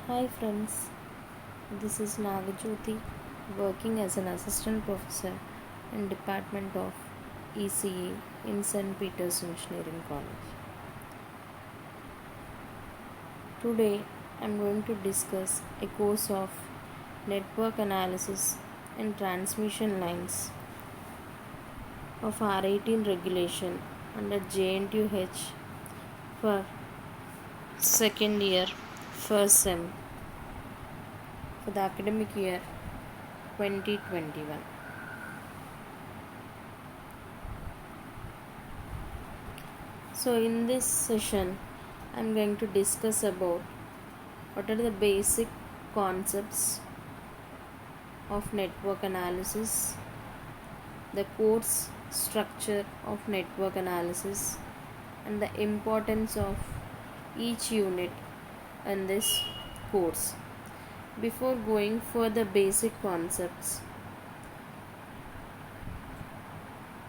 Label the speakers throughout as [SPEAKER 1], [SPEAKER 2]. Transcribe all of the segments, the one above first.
[SPEAKER 1] Hi friends, this is Nagajyoti working as an assistant professor in Department of ECE in St. Peter's Engineering College. Today I am going to discuss a course of network analysis and transmission lines of R18 regulation under JNTUH for second year first sem for the academic year 2021. So in this session I'm going to discuss about what are the basic concepts of network analysis, the course structure of network analysis, and the importance of each unit in this course. Before going for the basic concepts,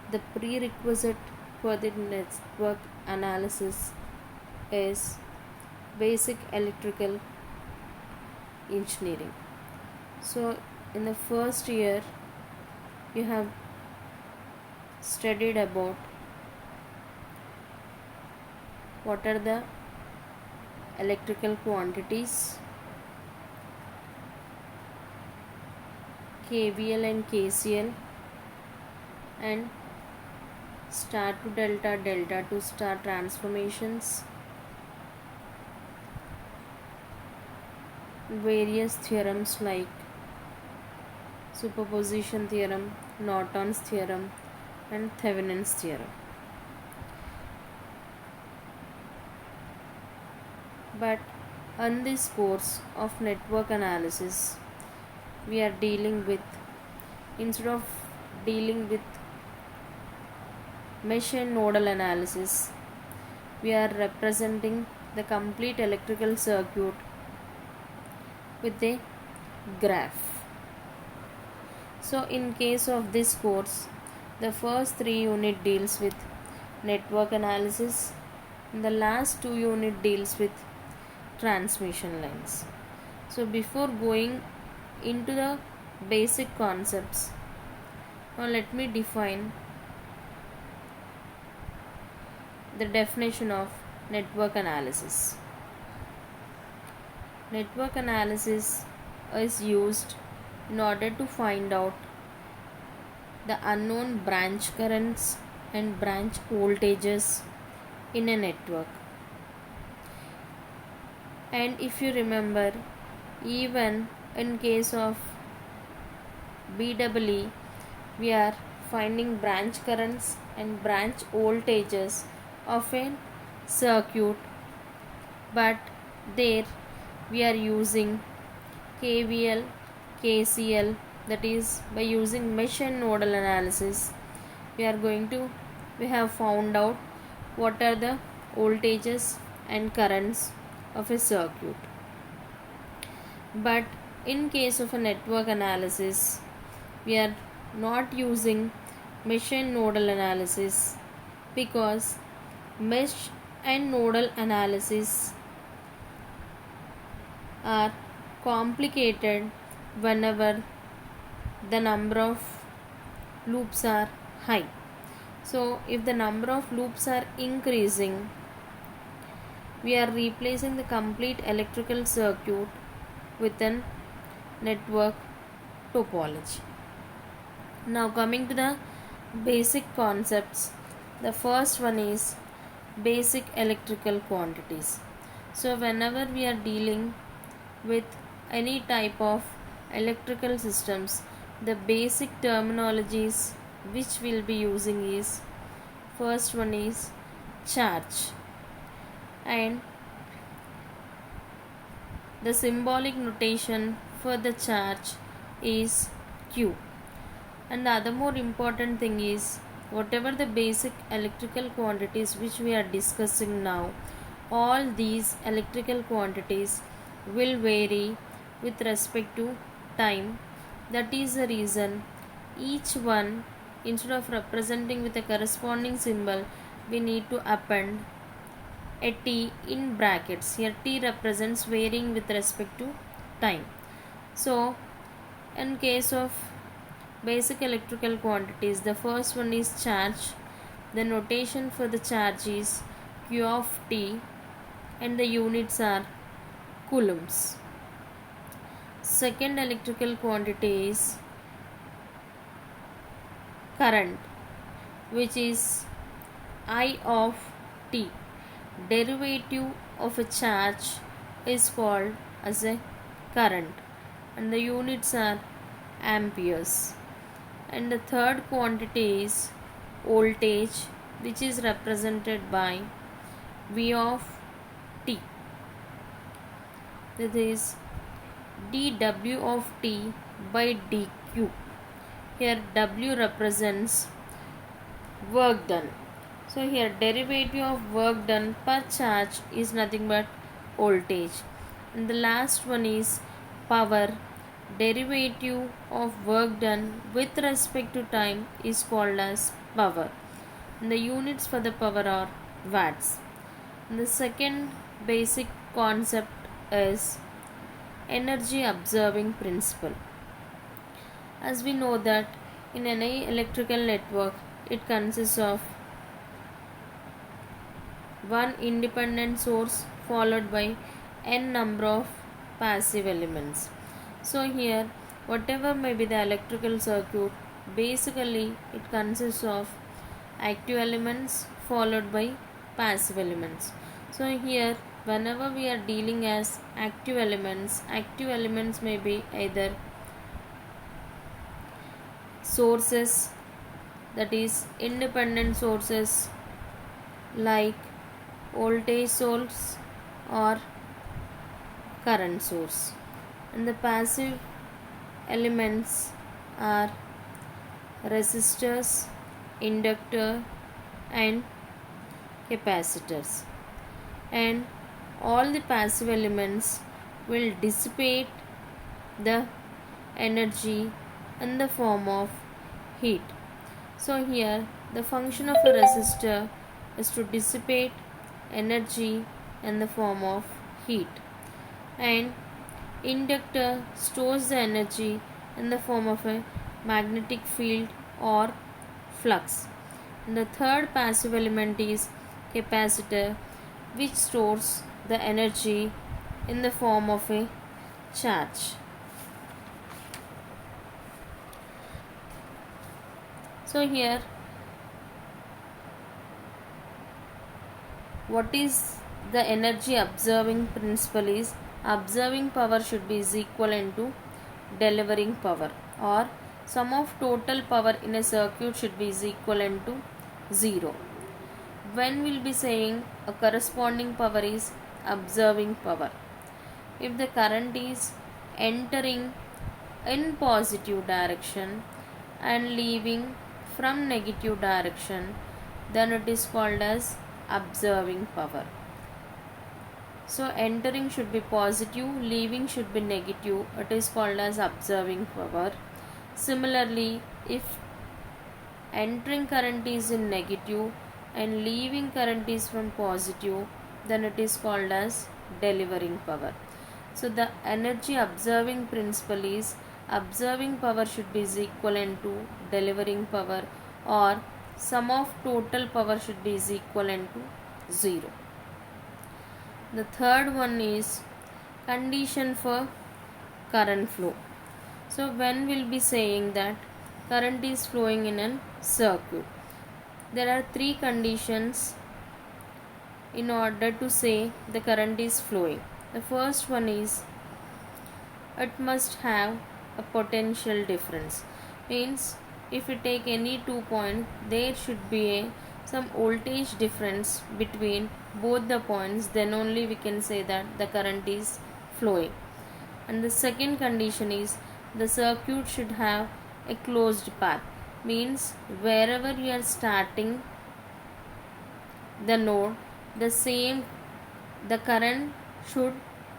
[SPEAKER 1] the prerequisite for the network analysis is basic electrical engineering. So in the first year you have studied about what are the electrical quantities, KVL and KCL, and star to delta, delta to star transformations, various theorems like superposition theorem, Norton's theorem, and Thevenin's theorem. But on this course of network analysis, we are dealing with, instead of dealing with mesh and nodal analysis, we are representing the complete electrical circuit with a graph. So in case of this course, the first 3 unit deals with network analysis and the last 2 unit deals with transmission lines. So before going into the basic concepts, now let me define the definition of network analysis. Network analysis is used in order to find out the unknown branch currents and branch voltages in a network. And if you remember, even in case of BEE, we are finding branch currents and branch voltages of a circuit, but there we are using KVL, KCL, that is by using mesh and nodal analysis we have found out what are the voltages and currents of a circuit. But in case of a network analysis, we are not using mesh and nodal analysis because mesh and nodal analysis are complicated whenever the number of loops are high. So if the number of loops are increasing, we are replacing the complete electrical circuit with a network topology. Now coming to the basic concepts, the first one is basic electrical quantities. So whenever we are dealing with any type of electrical systems, the basic terminologies which we'll be using is, first one is charge, and the symbolic notation for the charge is Q. And the other more important thing is, whatever the basic electrical quantities which we are discussing now, all these electrical quantities will vary with respect to time. That is the reason each one, instead of representing with a corresponding symbol, we need to append a t in brackets. Here t represents varying with respect to time. So in case of basic electrical quantities, the first one is charge. The notation for the charge is q of t and the units are coulombs. Second electrical quantity is current, which is I of t. Derivative of a charge is called as a current and the units are amperes. And the third quantity is voltage, which is represented by V of t. That is dW of t by dQ. Here W represents work done. So here derivative of work done per charge is nothing but voltage. And the last one is power. Derivative of work done with respect to time is called as power. And the units for the power are watts. And the second basic concept is energy observing principle. As we know that in any electrical network, it consists of one independent source followed by n number of passive elements. So here whatever may be the electrical circuit, basically it consists of active elements followed by passive elements. So here whenever we are dealing as active elements may be either sources, that is independent sources like voltage source or current source, and the passive elements are resistors, inductor and capacitors. And all the passive elements will dissipate the energy in the form of heat. So here the function of a resistor is to dissipate energy in the form of heat, and inductor stores the energy in the form of a magnetic field or flux. And the third passive element is capacitor, which stores the energy in the form of a charge. So here what is the energy observing principle is observing power should be is equivalent to delivering power, or sum of total power in a circuit should be is equivalent to 0. When we'll be saying a corresponding power is observing power, if the current is entering in positive direction and leaving from negative direction, then it is called as observing power. So entering should be positive, leaving should be negative, it is called as observing power. Similarly, if entering current is in negative and leaving current is from positive, then it is called as delivering power. So the energy observing principle is observing power should be is equivalent to delivering power, or sum of total power should be is equivalent to 0. The third one is condition for current flow. So when we'll be saying that current is flowing in a circuit, there are three conditions in order to say the current is flowing. The first one is it must have a potential difference. Means if we take any 2 points, there should be some voltage difference between both the points, then only we can say that the current is flowing. And the second condition is the circuit should have a closed path. Means wherever you are starting the node, the current should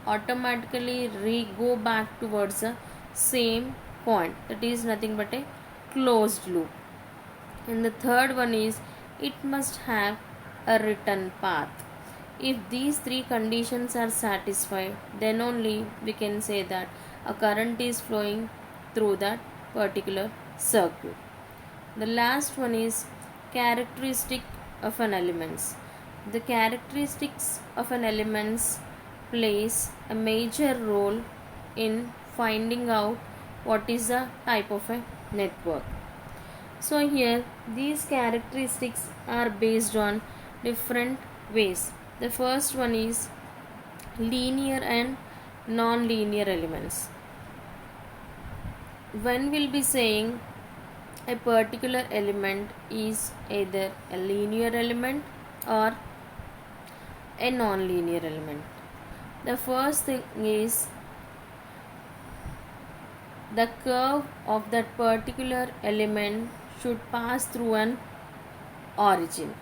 [SPEAKER 1] automatically go back towards the same point. That is nothing but a closed loop. And the third one is it must have a return path. If these three conditions are satisfied, then only we can say that a current is flowing through that particular circuit. The last one is characteristic of an element. The characteristics of an element plays a major role in finding out what is the type of a network. So here these characteristics are based on different ways. The first one is linear and non-linear elements. When we'll be saying a particular element is either a linear element or a non-linear element. The first thing is the curve of that particular element should pass through an origin.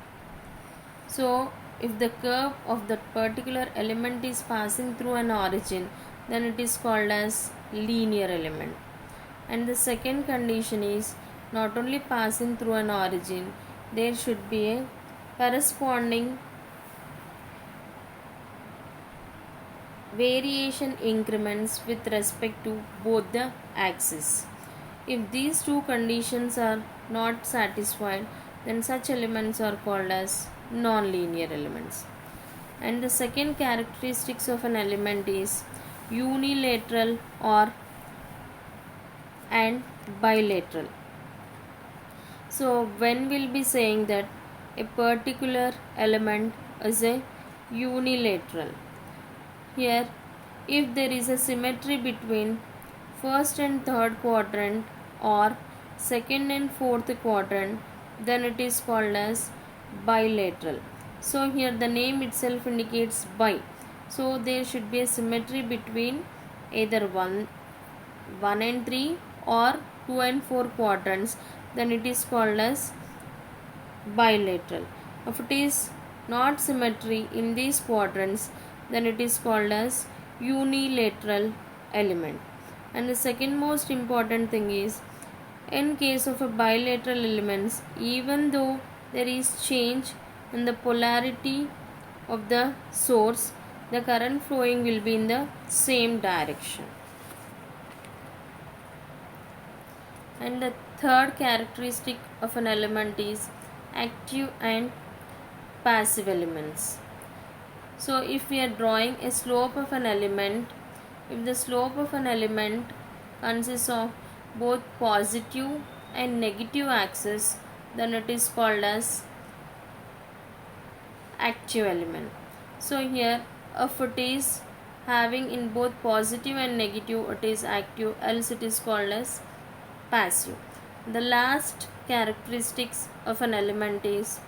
[SPEAKER 1] So if the curve of that particular element is passing through an origin, then it is called as linear element. And the second condition is not only passing through an origin, there should be a corresponding variation increments with respect to both the axes. If these two conditions are not satisfied, then such elements are called as non-linear elements. And the second characteristics of an element is unilateral and bilateral. So when we'll be saying that a particular element is a unilateral, here if there is a symmetry between first and third quadrant or second and fourth quadrant, then it is called as bilateral. So here the name itself indicates bi. So there should be a symmetry between either 1 and 3 or 2 and 4 quadrants, then it is called as bilateral. If it is not symmetry in these quadrants, then it is called as unilateral element. And the second most important thing is, in case of a bilateral elements, even though there is change in the polarity of the source, the current flowing will be in the same direction. And the third characteristic of an element is active and passive elements. So if we are drawing a slope of an element, if the slope of an element consists of both positive and negative axis, then it is called as active element. So here if it is having in both positive and negative, it is active, else it is called as passive. The last characteristics of an element is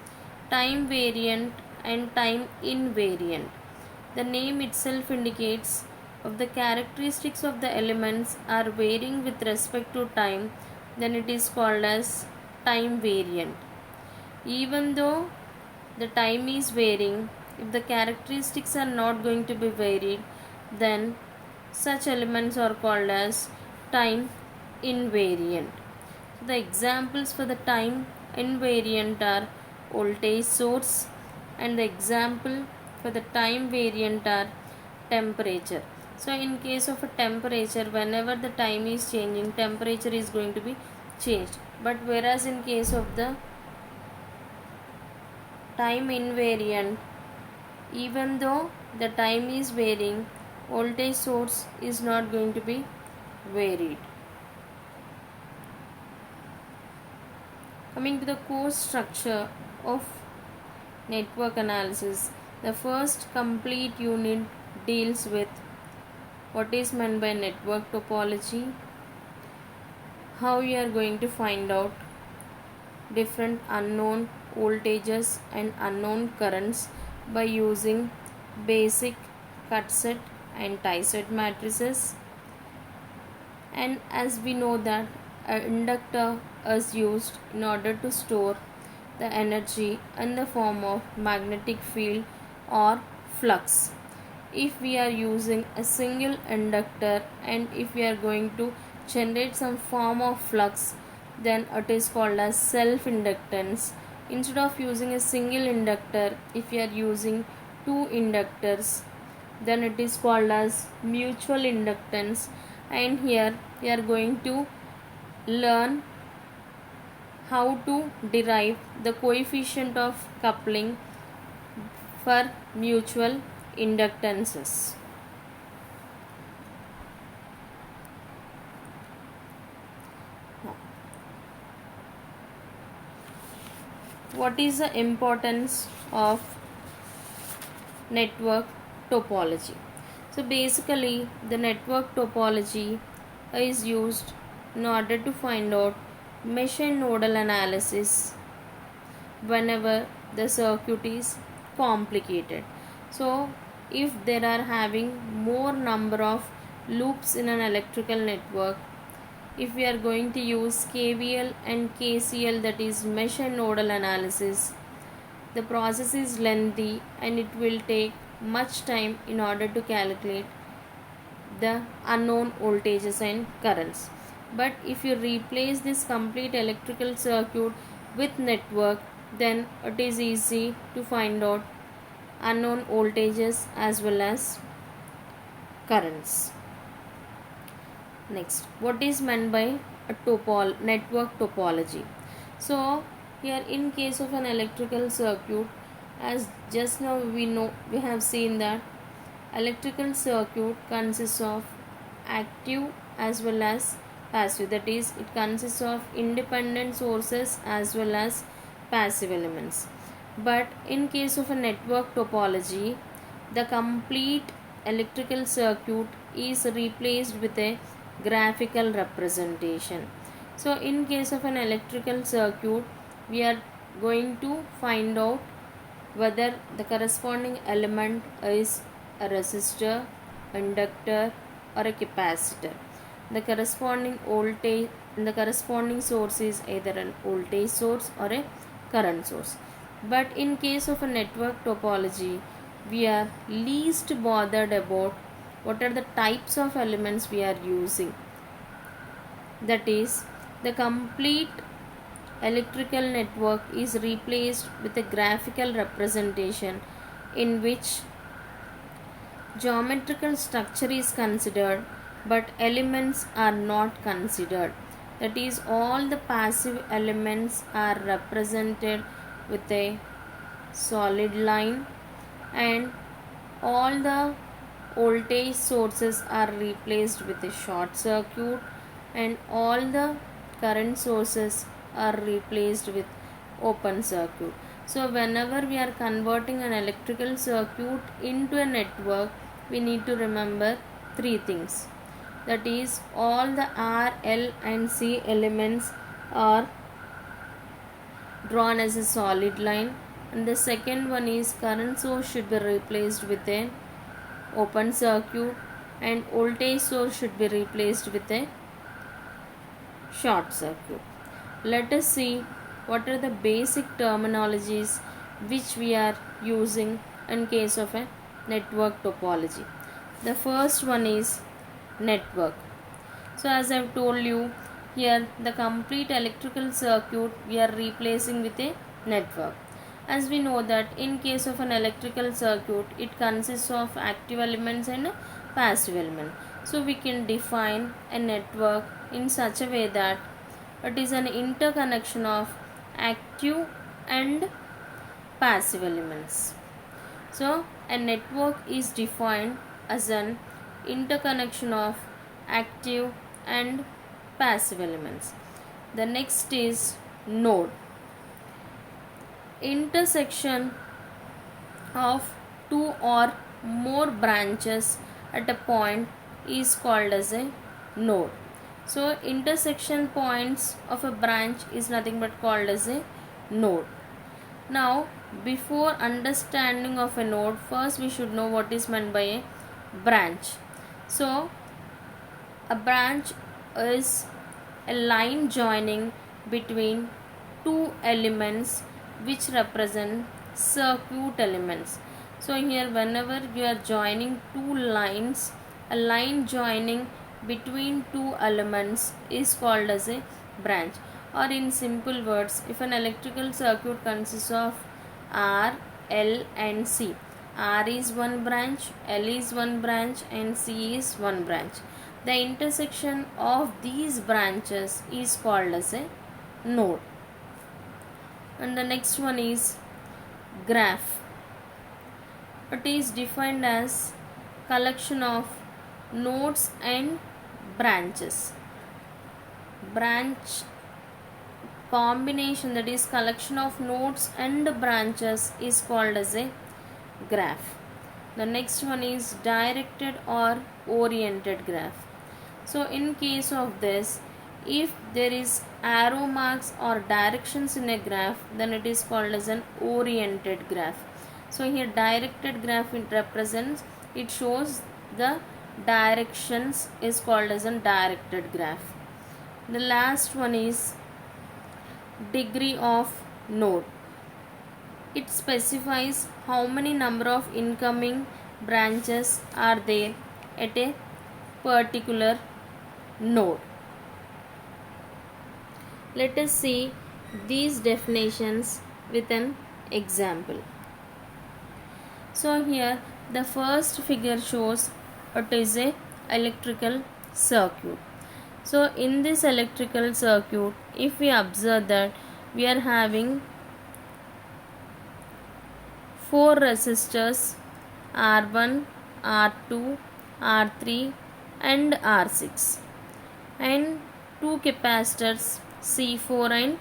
[SPEAKER 1] time variant and time invariant. The name itself indicates if the characteristics of the elements are varying with respect to time, then it is called as time variant. Even though the time is varying, if the characteristics are not going to be varied, then such elements are called as time invariant. So the examples for the time invariant are voltage source, and the example for the time variant are temperature. So in case of a temperature, whenever the time is changing, temperature is going to be changed. But whereas in case of the time invariant, even though the time is varying, voltage source is not going to be varied. Coming to the course structure of network analysis, the first complete unit deals with what is meant by network topology, how you are going to find out different unknown voltages and unknown currents by using basic cut set and tie set matrices. And as we know that an inductor is used in order to store the energy in the form of magnetic field or flux. If we are using a single inductor and if we are going to generate some form of flux, then it is called as self-inductance. Instead of using a single inductor, if we are using two inductors, then it is called as mutual inductance. And here we are going to learn how to derive the coefficient of coupling for mutual inductances. What is the importance of network topology? So basically the network topology is used in order to find out mesh and nodal analysis whenever the circuit is complicated. So if there are having more number of loops in an electrical network, if we are going to use KVL and KCL, that is mesh and nodal analysis, the process is lengthy and it will take much time in order to calculate the unknown voltages and currents. But if you replace this complete electrical circuit with network, then it is easy to find out unknown voltages as well as currents. Next, what is meant by a network topology? So here in case of an electrical circuit, as just now we have seen that electrical circuit consists of active as well as passive, that is it consists of independent sources as well as passive elements. But in case of a network topology, the complete electrical circuit is replaced with a graphical representation. So in case of an electrical circuit, we are going to find out whether the corresponding element is a resistor, inductor or a capacitor. The corresponding voltage and the corresponding source is either an voltage source or a current source. But in case of a network topology, we are least bothered about what are the types of elements we are using. That is, the complete electrical network is replaced with a graphical representation in which geometrical structure is considered but elements are not considered. That is, all the passive elements are represented with a solid line and all the voltage sources are replaced with a short circuit and all the current sources are replaced with open circuit. So whenever we are converting an electrical circuit into a network, we need to remember three things. That is, all the R, L and C elements are drawn as a solid line, and the second one is current source should be replaced with an open circuit and voltage source should be replaced with a short circuit. Let us see what are the basic terminologies which we are using in case of a network topology. The first one is network. So as I have told you, here the complete electrical circuit we are replacing with a network. As we know that in case of an electrical circuit, it consists of active elements and passive element. So we can define a network in such a way that it is an interconnection of active and passive elements. So a network is defined as an interconnection of active and passive elements. The next is node. Intersection of two or more branches at a point is called as a node. So intersection points of a branch is nothing but called as a node. Now before understanding of a node, first we should know what is meant by a branch. So a branch is a line joining between two elements which represent circuit elements. So here whenever you are joining two lines, a line joining between two elements is called as a branch. Or in simple words, if an electrical circuit consists of R, L and C, R is one branch, L is one branch, and C is one branch. The intersection of these branches is called as a node. And the next one is graph. It is defined as collection of nodes and branches. Branch combination, that is collection of nodes and branches, is called as a graph. The next one is directed or oriented graph. So in case of this, if there is arrow marks or directions in a graph, then it is called as an oriented graph. So here directed graph it represents, it shows the directions, is called as a directed graph. The last one is degree of node. It specifies how many number of incoming branches are there at a particular node. Let us see these definitions with an example. So here the first figure shows it is a electrical circuit. So in this electrical circuit, if we observe that we are having 4 resistors R1, R2, R3 and R6, and 2 capacitors C4 and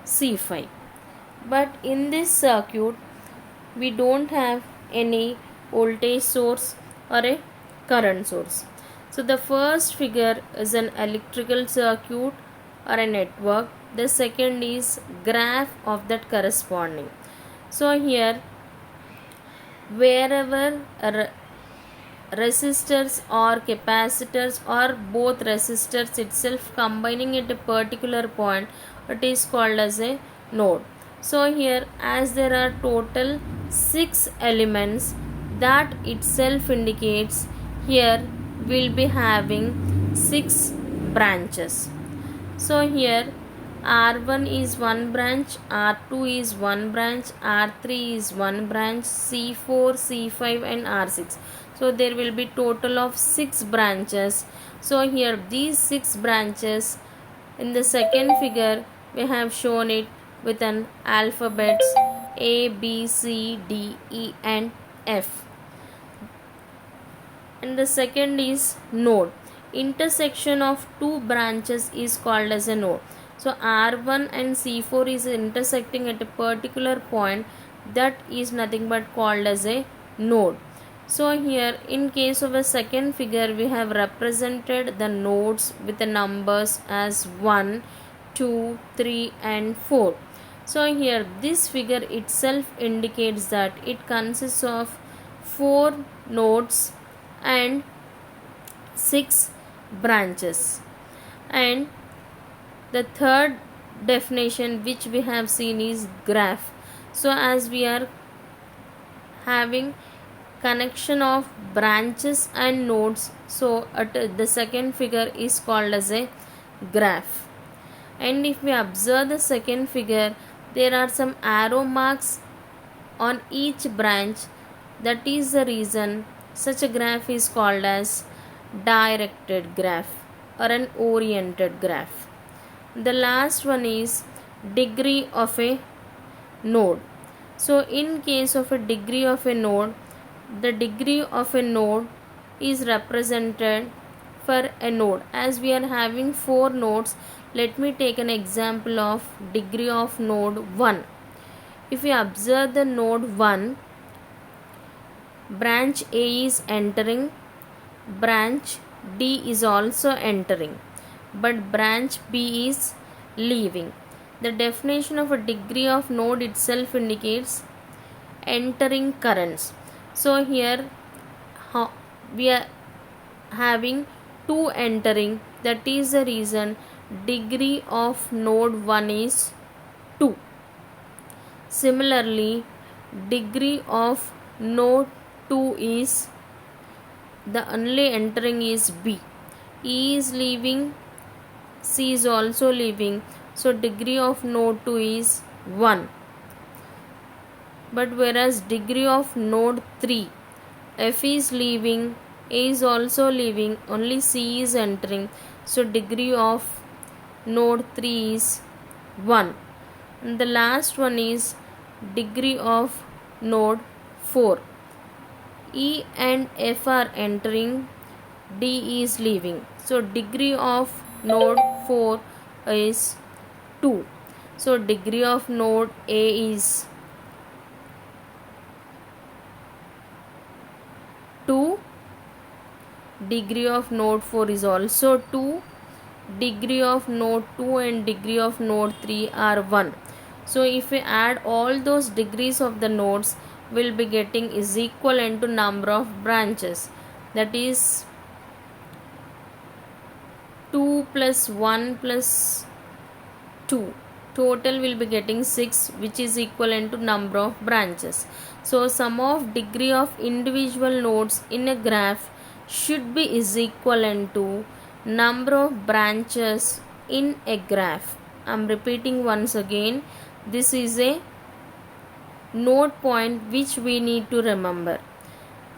[SPEAKER 1] C5. But in this circuit we don't have any voltage source or a current source. So the first figure is an electrical circuit or a network. The second is graph of that corresponding. So here wherever resistors or capacitors or both resistors itself combining at a particular point, it is called as a node. So here as there are total 6 elements, that itself indicates here will be having 6 branches. So here R1 is one branch, R2 is one branch, R3 is one branch, C4, C5 and R6. So there will be total of 6 branches. So here these 6 branches, in the second figure we have shown it with an alphabets A, B, C, D, E and F. And the second is node. Intersection of 2 branches is called as a node. So R1 and C4 is intersecting at a particular point, that is nothing but called as a node. So here in case of a second figure we have represented the nodes with the numbers as 1, 2, 3 and 4. So here this figure itself indicates that it consists of 4 nodes and 6 branches. And the third definition which we have seen is graph. So as we are having connection of branches and nodes, so the second figure is called as a graph. And if we observe the second figure, there are some arrow marks on each branch. That is the reason such a graph is called as directed graph or an oriented graph. The last one is degree of a node. So in case of a degree of a node, the degree of a node is represented for a node. As we are having 4 nodes, let me take an example of degree of node 1. If we observe the node 1, branch A is entering, branch D is also entering, but branch B is leaving. The definition of a degree of node itself indicates entering currents. So here we are having 2 entering, that is the reason degree of node 1 is 2. Similarly, degree of node 2 is, the only entering is B. E is leaving, C is also leaving, so degree of node 2 is 1. But whereas degree of node 3, F is leaving, A is also leaving, only C is entering. So degree of node 3 is 1. And the last one is degree of node 4. E and F are entering, D is leaving. So degree of node 4 is 2. So degree of node A is 2, degree of node 4 is also 2, degree of node 2 and degree of node 3 are 1. So if we add all those degrees of the nodes, we'll be getting is equivalent to number of branches, that is 2 plus 1 plus 2. Total will be getting 6, which is equivalent to number of branches. So sum of degree of individual nodes in a graph should be is equivalent to number of branches in a graph. I am repeating once again. This is a node point which we need to remember.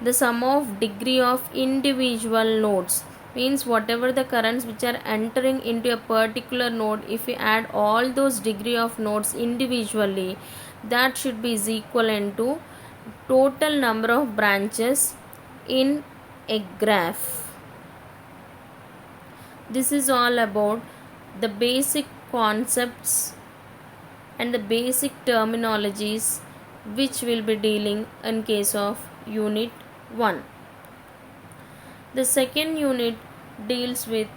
[SPEAKER 1] The sum of degree of individual nodes means whatever the currents which are entering into a particular node, if we add all those degree of nodes individually, that should be is equivalent to total number of branches in a graph. This is all about the basic concepts and the basic terminologies which will be dealing in case of unit 1. The second unit deals with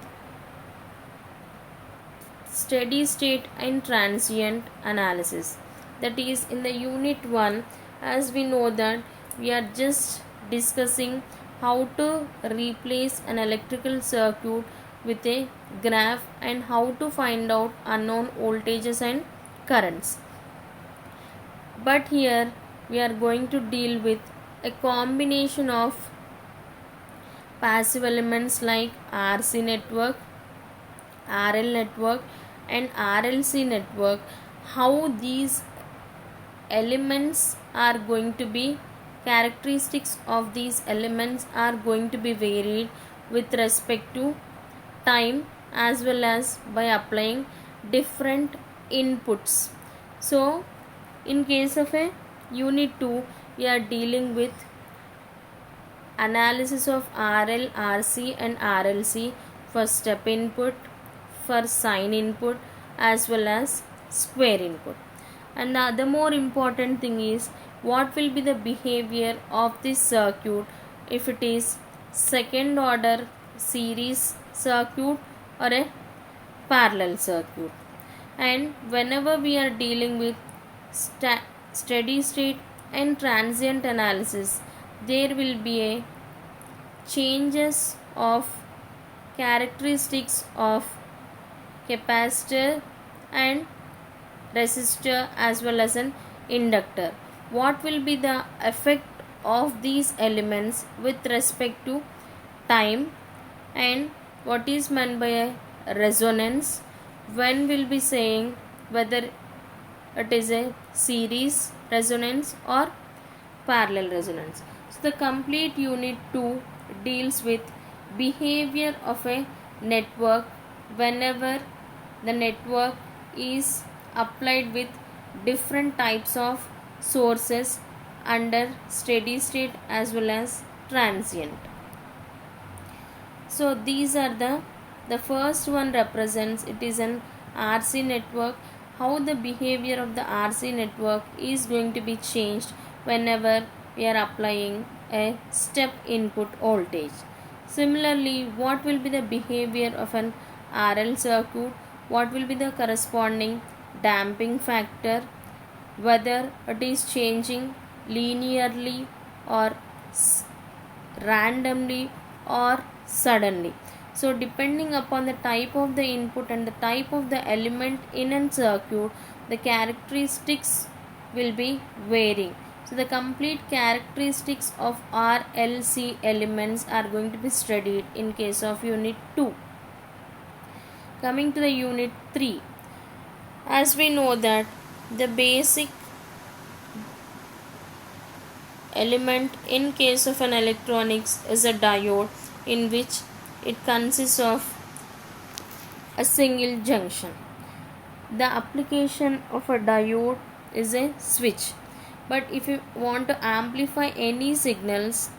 [SPEAKER 1] steady state and transient analysis. That is, in the unit 1, as we know that we are just discussing how to replace an electrical circuit with a graph and how to find out unknown voltages and currents. But here we are going to deal with a combination of passive elements like RC network, RL network and RLC network, how these elements are going to be, characteristics of these elements are going to be varied with respect to time as well as by applying different inputs. So in case of a unit 2, we are dealing with analysis of RL, RC and RLC for step input, for sine input as well as square input. And the other more important thing is what will be the behavior of this circuit if it is second order series circuit or a parallel circuit. And whenever we are dealing with steady state and transient analysis, there will be a changes of characteristics of capacitor and resistor as well as an inductor. What will be the effect of these elements with respect to time, and what is meant by a resonance, when we'll be saying whether it is a series resonance or parallel resonance. So the complete unit 2 deals with behavior of a network whenever the network is applied with different types of sources under steady state as well as transient. So these are the first one represents, it is an RC network, how the behavior of the RC network is going to be changed whenever we are applying a step input voltage. Similarly, what will be the behavior of an RL circuit, what will be the corresponding damping factor, whether it is changing linearly or randomly or suddenly. So depending upon the type of the input and the type of the element in a circuit, the characteristics will be varying. So the complete characteristics of RLC elements are going to be studied in case of unit 2. Coming to the unit 3, as we know that the basic element in case of an electronics is a diode, in which it consists of a single junction. The application of a diode is a switch, but if you want to amplify any signals,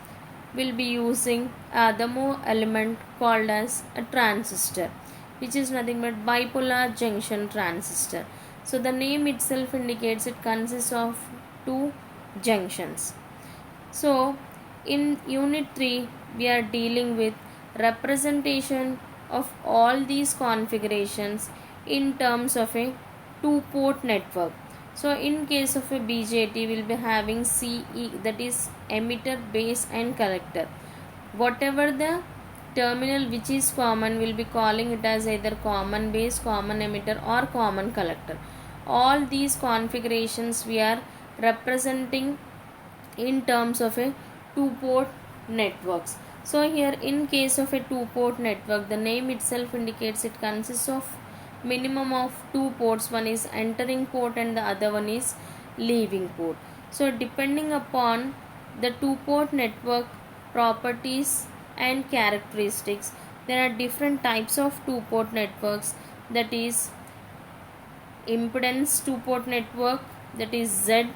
[SPEAKER 1] we'll be using the more element called as a transistor, which is nothing but bipolar junction transistor. So the name itself indicates it consists of two junctions. So in unit 3 we are dealing with representation of all these configurations in terms of a two port network. So in case of a BJT we will be having CE, that is emitter, base and collector. Whatever the terminal which is common, we will be calling it as either common base, common emitter or common collector. All these configurations we are representing in terms of a two port networks. So here in case of a two port network, the name itself indicates it consists of minimum of two ports. One is entering port and the other one is leaving port. So depending upon the two port network properties and characteristics, there are different types of two port networks, that is impedance two port network, that is Z.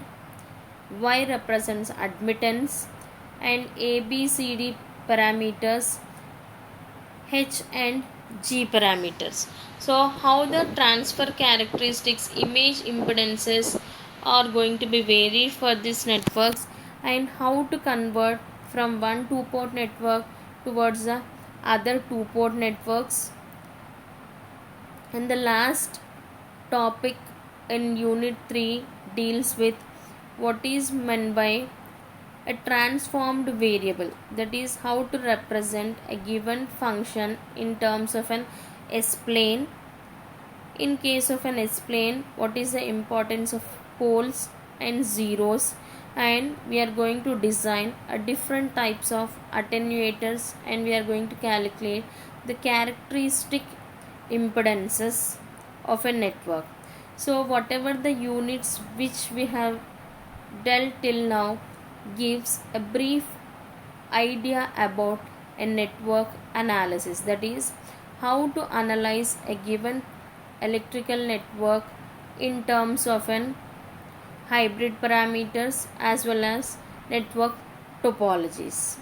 [SPEAKER 1] Y represents admittance, and ABCD parameters, H and G parameters. So how the transfer characteristics, image impedances are going to be varied for these networks, and how to convert from one two port network towards the other two port networks. And the last topic in unit 3 deals with what is meant by a transformed variable, that is how to represent a given function in terms of an S-plane. In case of an S-plane, what is the importance of poles and zeros, and we are going to design a different types of attenuators, and we are going to calculate the characteristic impedances of a network. So whatever the units which we have dealt till now gives a brief idea about a network analysis, that is how to analyze a given electrical network in terms of an hybrid parameters as well as network topologies.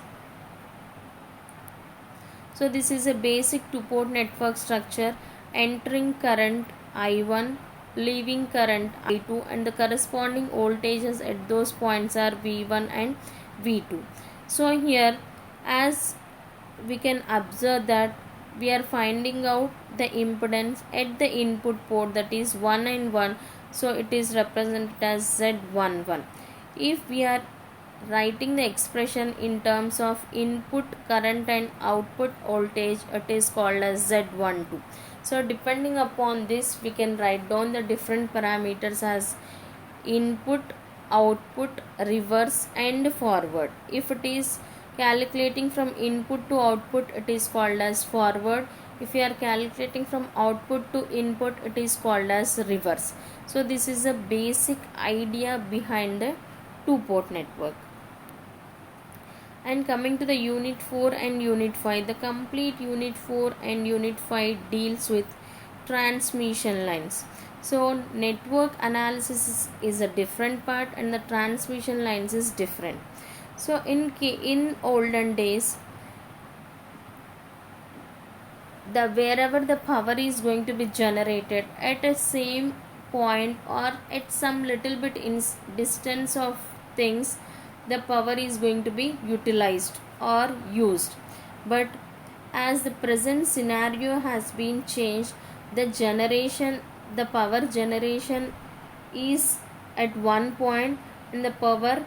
[SPEAKER 1] So this is a basic two port network structure: entering current I1, leaving current I2, and the corresponding voltages at those points are V1 and V2. So here, as we can observe that we are finding out the impedance at the input port, that is 1 and 1, so it is represented as Z11. If we are writing the expression in terms of input current and output voltage, it is called as Z12. So depending upon this, we can write down the different parameters as input, output, reverse and forward. If it is calculating from input to output, it is called as forward. If you are calculating from output to input, it is called as reverse. So this is a basic idea behind the two port network. And coming to the unit 4 and unit 5, the complete unit 4 and unit 5 deals with transmission lines. So network analysis is a different part and the transmission lines is different. So in olden days, wherever the power is going to be generated at a same point or at some little bit in distance of things, the power is going to be utilized or used. But as the present scenario has been changed, the power generation is at one point and the power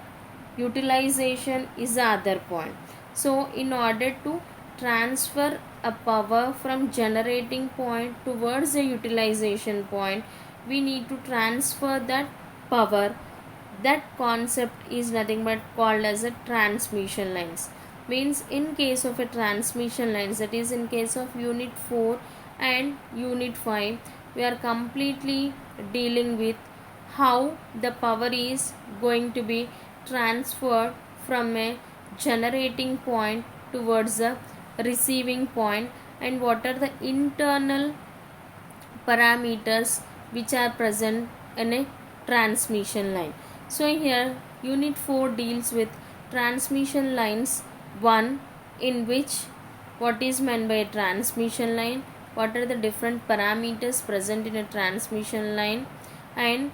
[SPEAKER 1] utilization is the other point. So in order to transfer a power from generating point towards the utilization point, we need to transfer that power. That concept is nothing but called as a transmission lines. Means in case of a transmission lines, that is in case of unit 4 and unit 5, we are completely dealing with how the power is going to be transferred from a generating point towards the receiving point, and what are the internal parameters which are present in a transmission line. So here unit 4 deals with transmission lines 1, in which what is meant by a transmission line, what are the different parameters present in a transmission line, and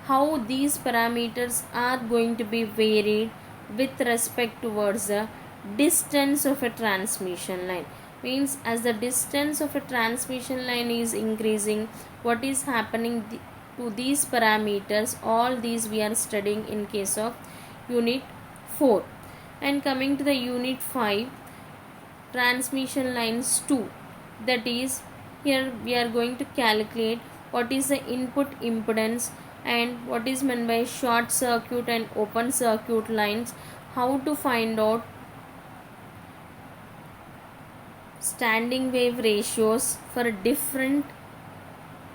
[SPEAKER 1] how these parameters are going to be varied with respect towards the distance of a transmission line. Means as the distance of a transmission line is increasing, what is happening to these parameters, all these we are studying in case of unit 4. And coming to the unit 5, transmission lines 2, that is, here we are going to calculate what is the input impedance and what is meant by short circuit and open circuit lines, how to find out standing wave ratios for different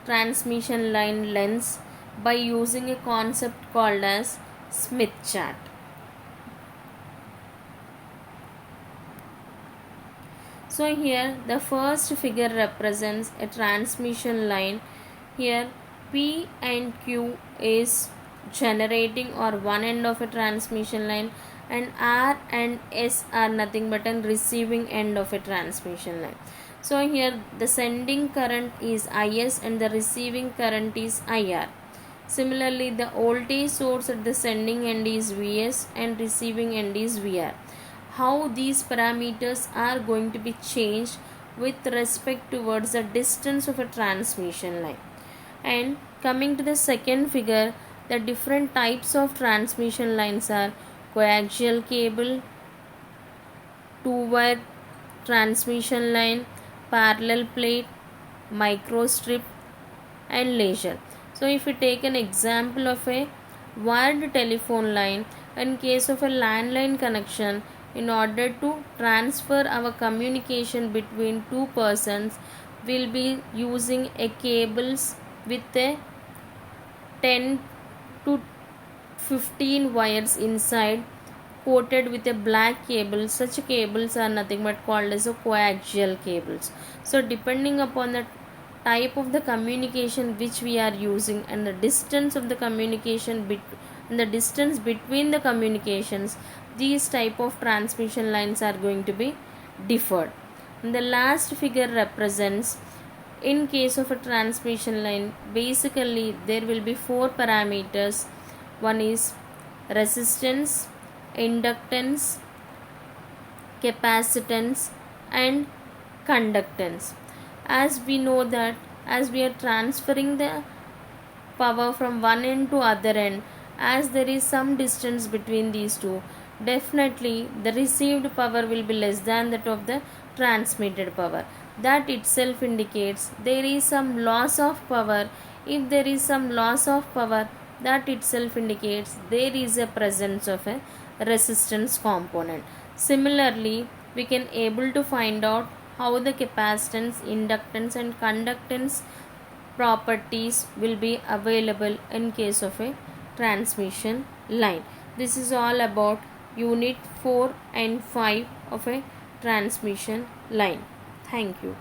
[SPEAKER 1] transmission line lengths by using a concept called as Smith chart. So here the first figure represents a transmission line. Here P and Q is generating or one end of a transmission line, and R and S are nothing but a receiving end of a transmission line. So here the sending current is Is and the receiving current is IR. Similarly, the voltage source at the sending end is Vs and receiving end is VR. How these parameters are going to be changed with respect towards the distance of a transmission line. And coming to the second figure, the different types of transmission lines are coaxial cable, two-wire transmission line, parallel plate, microstrip, and laser. So if we take an example of a wired telephone line, in case of a landline connection, in order to transfer our communication between two persons, we'll be using a cables with a 10 to 15 wires inside, coated with a black cable. Such cables are nothing but called as a coaxial cables. So depending upon the type of the communication which we are using and the distance of the communication and the distance between the communications, these type of transmission lines are going to be differed. And the last figure represents, in case of a transmission line, basically there will be 4 parameters. One is resistance, inductance, capacitance, and conductance. As we know that as we are transferring the power from one end to other end, as there is some distance between these two, definitely the received power will be less than that of the transmitted power. That itself indicates there is some loss of power. If there is some loss of power, that itself indicates there is a presence of a resistance component. Similarly, we can able to find out how the capacitance, inductance, and conductance properties will be available in case of a transmission line. This is all about unit 4 and 5 of a transmission line. Thank you.